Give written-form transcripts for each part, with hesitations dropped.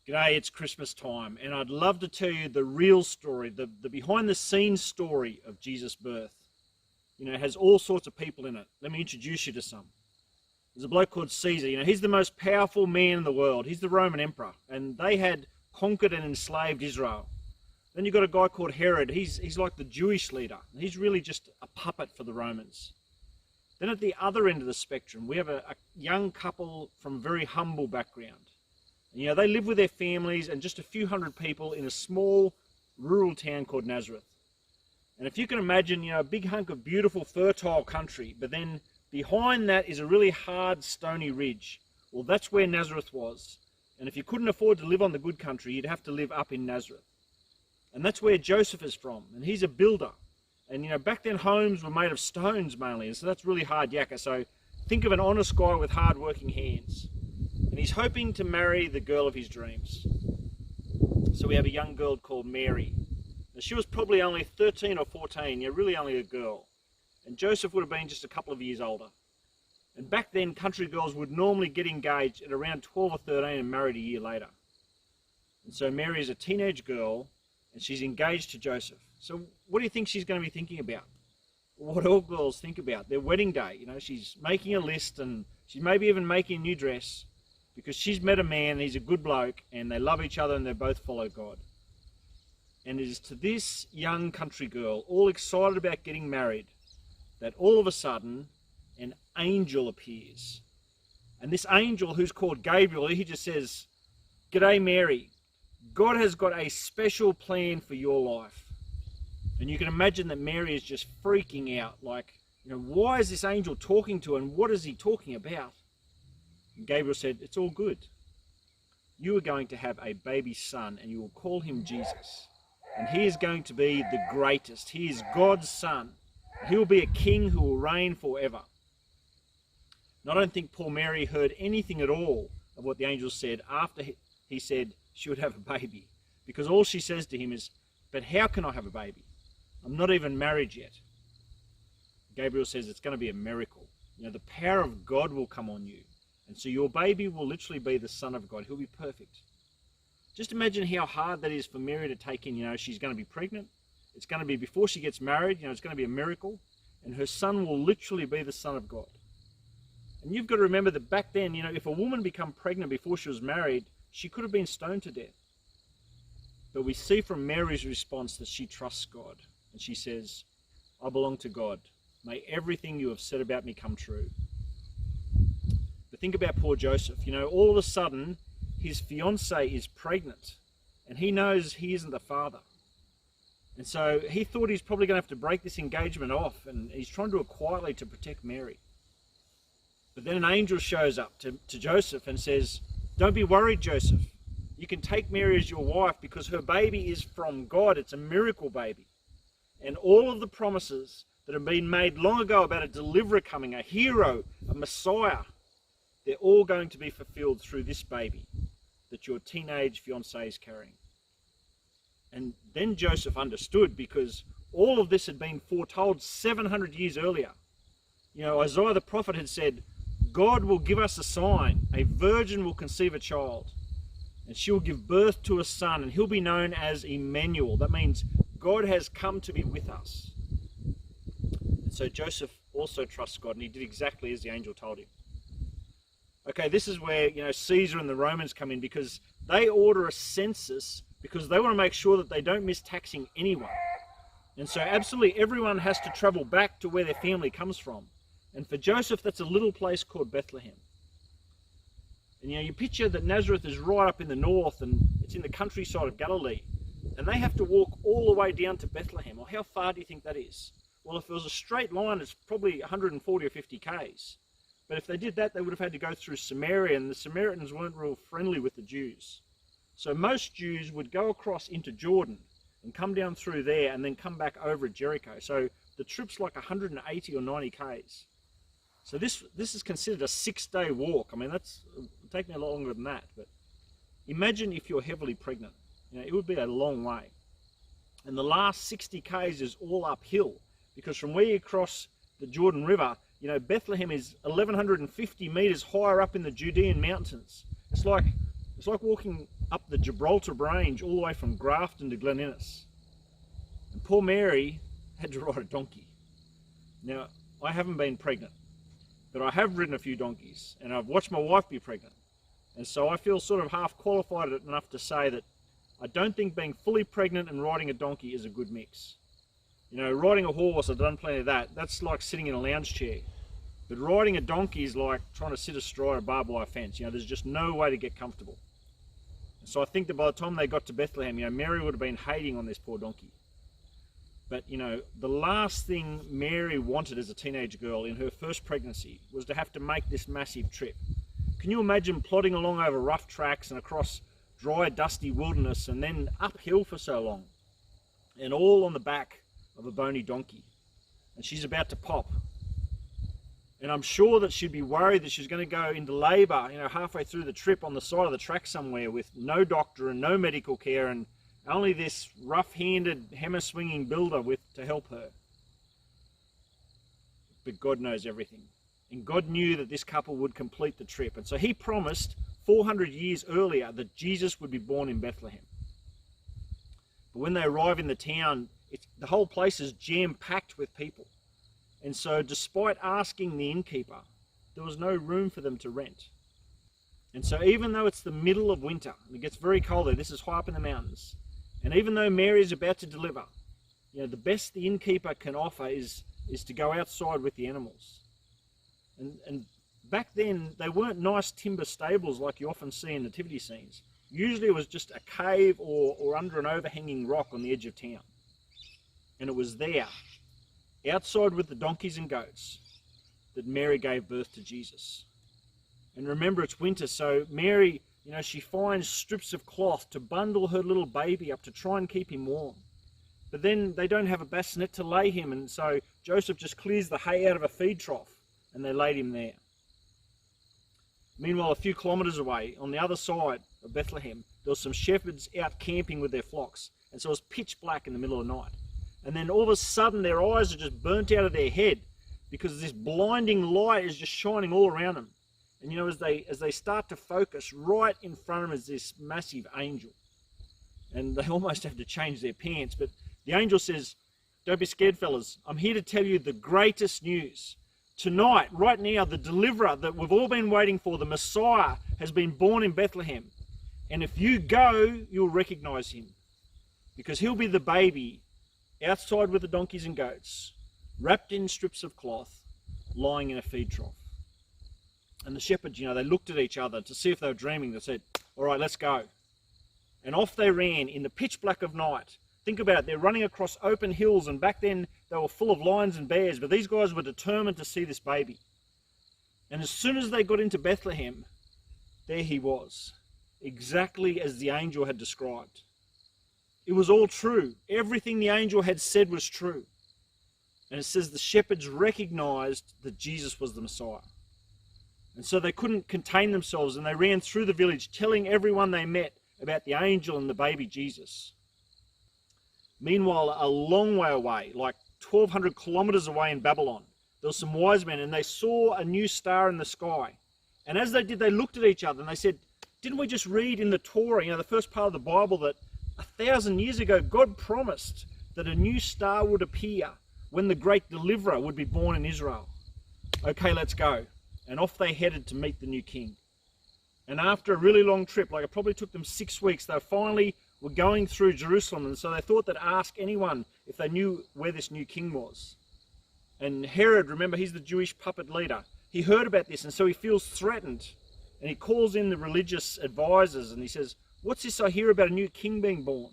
G'day, it's Christmas time, and I'd love to tell you the real story, the behind-the-scenes story of Jesus' birth. You know, it has all sorts of people in it. Let me introduce you to some. There's a bloke called Caesar. You know, he's the most powerful man in the world. He's the Roman emperor, and they had conquered and enslaved Israel. Then you've got a guy called Herod. He's like the Jewish leader. He's really just a puppet for the Romans. Then at the other end of the spectrum, we have a young couple from a very humble background. You know, they live with their families and just a few hundred people in a small rural town called Nazareth. And if you can imagine, you know, a big hunk of beautiful, fertile country, but then behind that is a really hard, stony ridge. Well, that's where Nazareth was. And if you couldn't afford to live on the good country, you'd have to live up in Nazareth. And that's where Joseph is from. And he's a builder. And, you know, back then homes were made of stones mainly. And so that's really hard yakka. So think of an honest guy with hard-working hands. And he's hoping to marry the girl of his dreams. So we have a young girl called Mary. Now, she was probably only 13 or 14, yeah, really only a girl. And Joseph would have been just a couple of years older. And back then, country girls would normally get engaged at around 12 or 13 and married a year later. And so Mary is a teenage girl, and she's engaged to Joseph. So what do you think she's going to be thinking about? What all girls think about, their wedding day. You know, she's making a list, and she's maybe even making a new dress, because she's met a man, he's a good bloke, and they love each other and they both follow God. And it is to this young country girl, all excited about getting married, that all of a sudden an angel appears. And this angel, who's called Gabriel, he just says, "G'day Mary, God has got a special plan for your life." And you can imagine that Mary is just freaking out, like, you know, why is this angel talking to her and what is he talking about? And Gabriel said, "It's all good. You are going to have a baby son, and you will call him Jesus. And he is going to be the greatest. He is God's son. He will be a king who will reign forever." And I don't think poor Mary heard anything at all of what the angel said after he said she would have a baby. Because all she says to him is, "But how can I have a baby? I'm not even married yet." Gabriel says it's going to be a miracle. You know, the power of God will come on you. And so your baby will literally be the Son of God. He'll be perfect. Just imagine how hard that is for Mary to take in. You know, she's going to be pregnant. It's going to be before she gets married. You know, it's going to be a miracle. And her son will literally be the Son of God. And you've got to remember that back then, you know, if a woman became pregnant before she was married, she could have been stoned to death. But we see from Mary's response that she trusts God. And she says, "I belong to God. May everything you have said about me come true." But think about poor Joseph. You know, all of a sudden, his fiancée is pregnant, and he knows he isn't the father. And so he thought he's probably going to have to break this engagement off, and he's trying to do it quietly to protect Mary. But then an angel shows up to Joseph and says, "Don't be worried, Joseph. You can take Mary as your wife because her baby is from God. It's a miracle baby. And all of the promises that have been made long ago about a deliverer coming, a hero, a Messiah, they're all going to be fulfilled through this baby that your teenage fiancé is carrying." And then Joseph understood, because all of this had been foretold 700 years earlier. You know, Isaiah the prophet had said, "God will give us a sign. A virgin will conceive a child, and she will give birth to a son, and he'll be known as Emmanuel." That means God has come to be with us. And so Joseph also trusts God, and he did exactly as the angel told him. Okay, this is where, you know, Caesar and the Romans come in, because they order a census because they want to make sure that they don't miss taxing anyone. And so absolutely everyone has to travel back to where their family comes from. And for Joseph, that's a little place called Bethlehem. And you know, you picture that Nazareth is right up in the north, and it's in the countryside of Galilee. And they have to walk all the way down to Bethlehem. Well, how far do you think that is? Well, if it was a straight line, it's probably 140 or 50 k's. But if they did that, they would have had to go through Samaria, and the Samaritans weren't real friendly with the Jews. So most Jews would go across into Jordan and come down through there and then come back over at Jericho. So the trip's like 180 or 90 k's. So this is considered a 6-day walk. I mean, it'll take me a lot longer than that. But imagine if you're heavily pregnant. You know, it would be a long way. And the last 60 k's is all uphill, because from where you cross the Jordan River, you know, Bethlehem is 1,150 meters higher up in the Judean mountains. It's like It's like walking up the Gibraltar Range all the way from Grafton to Glen Innes. And poor Mary had to ride a donkey. Now, I haven't been pregnant, but I have ridden a few donkeys, and I've watched my wife be pregnant. And so I feel sort of half qualified enough to say that I don't think being fully pregnant and riding a donkey is a good mix. You know, riding a horse, I've done plenty of that. That's like sitting in a lounge chair. But riding a donkey is like trying to sit astride a barbed wire fence. You know, there's just no way to get comfortable. And so I think that by the time they got to Bethlehem, you know, Mary would have been hating on this poor donkey. But, you know, the last thing Mary wanted as a teenage girl in her first pregnancy was to have to make this massive trip. Can you imagine plodding along over rough tracks and across dry, dusty wilderness and then uphill for so long? And all on the back of a bony donkey. And she's about to pop. And I'm sure that she'd be worried that she's going to go into labour, you know, halfway through the trip on the side of the track somewhere with no doctor and no medical care and only this rough-handed, hammer-swinging builder to help her. But God knows everything. And God knew that this couple would complete the trip. And so he promised 400 years earlier that Jesus would be born in Bethlehem. But when they arrive in the town, the whole place is jam-packed with people. And so despite asking the innkeeper, there was no room for them to rent. And so even though it's the middle of winter, and it gets very cold there, this is high up in the mountains, and even though Mary is about to deliver, you know, the best the innkeeper can offer is to go outside with the animals. And back then, they weren't nice timber stables like you often see in nativity scenes. Usually it was just a cave or under an overhanging rock on the edge of town. And it was there, outside with the donkeys and goats, that Mary gave birth to Jesus. And remember, it's winter, so Mary, you know, she finds strips of cloth to bundle her little baby up to try and keep him warm. But then they don't have a bassinet to lay him, and so Joseph just clears the hay out of a feed trough, and they laid him there. Meanwhile, a few kilometres away, on the other side of Bethlehem, there were some shepherds out camping with their flocks, and so it was pitch black in the middle of the night. And then all of a sudden their eyes are just burnt out of their head because this blinding light is just shining all around them. And you know, as they start to focus, right in front of them is this massive angel. And they almost have to change their pants. But the angel says, "Don't be scared, fellas. I'm here to tell you the greatest news. Tonight, right now, the deliverer that we've all been waiting for, the Messiah, has been born in Bethlehem. And if you go, you'll recognize him. Because he'll be the baby outside with the donkeys and goats, wrapped in strips of cloth, lying in a feed trough." And the shepherds, you know, they looked at each other to see if they were dreaming. They said, "All right, let's go." And off they ran in the pitch black of night. Think about it, they're running across open hills, and back then they were full of lions and bears, but these guys were determined to see this baby. And as soon as they got into Bethlehem, there he was, exactly as the angel had described. It was all true. Everything the angel had said was true. And it says the shepherds recognized that Jesus was the Messiah. And so they couldn't contain themselves, and they ran through the village telling everyone they met about the angel and the baby Jesus. Meanwhile, a long way away, like 1,200 kilometers away in Babylon, there were some wise men, and they saw a new star in the sky. And as they did, they looked at each other and they said, "Didn't we just read in the Torah, you know, the first part of the Bible, that 1,000 years ago God promised that a new star would appear when the great deliverer would be born in Israel? Okay, let's go." And off they headed to meet the new king. And after a really long trip, like it probably took them 6 weeks, they finally were going through Jerusalem. And so they thought they'd ask anyone if they knew where this new king was. And Herod, remember, he's the Jewish puppet leader. He heard about this, and so he feels threatened. And he calls in the religious advisors and he says, "What's this I hear about a new king being born?"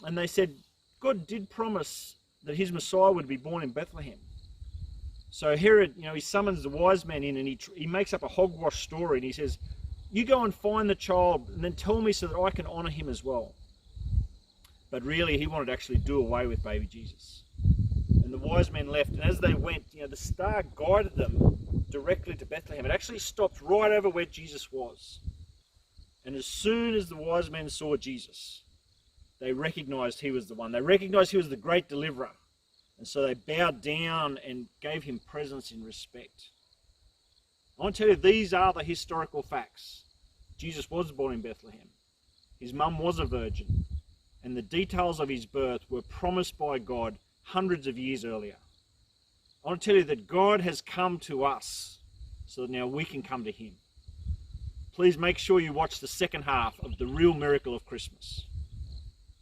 And they said, God did promise that his Messiah would be born in Bethlehem. So Herod, you know, he summons the wise men in, and he makes up a hogwash story, and he says, "You go and find the child and then tell me so that I can honor him as well." But really, he wanted to actually do away with baby Jesus. And the wise men left, and as they went, you know, the star guided them directly to Bethlehem. It actually stopped right over where Jesus was. And as soon as the wise men saw Jesus, they recognized he was the one. They recognized he was the great deliverer. And so they bowed down and gave him presents in respect. I want to tell you, these are the historical facts. Jesus was born in Bethlehem. His mum was a virgin, and the details of his birth were promised by God hundreds of years earlier. I want to tell you that God has come to us so that now we can come to him. Please make sure you watch the second half of The Real Miracle of Christmas.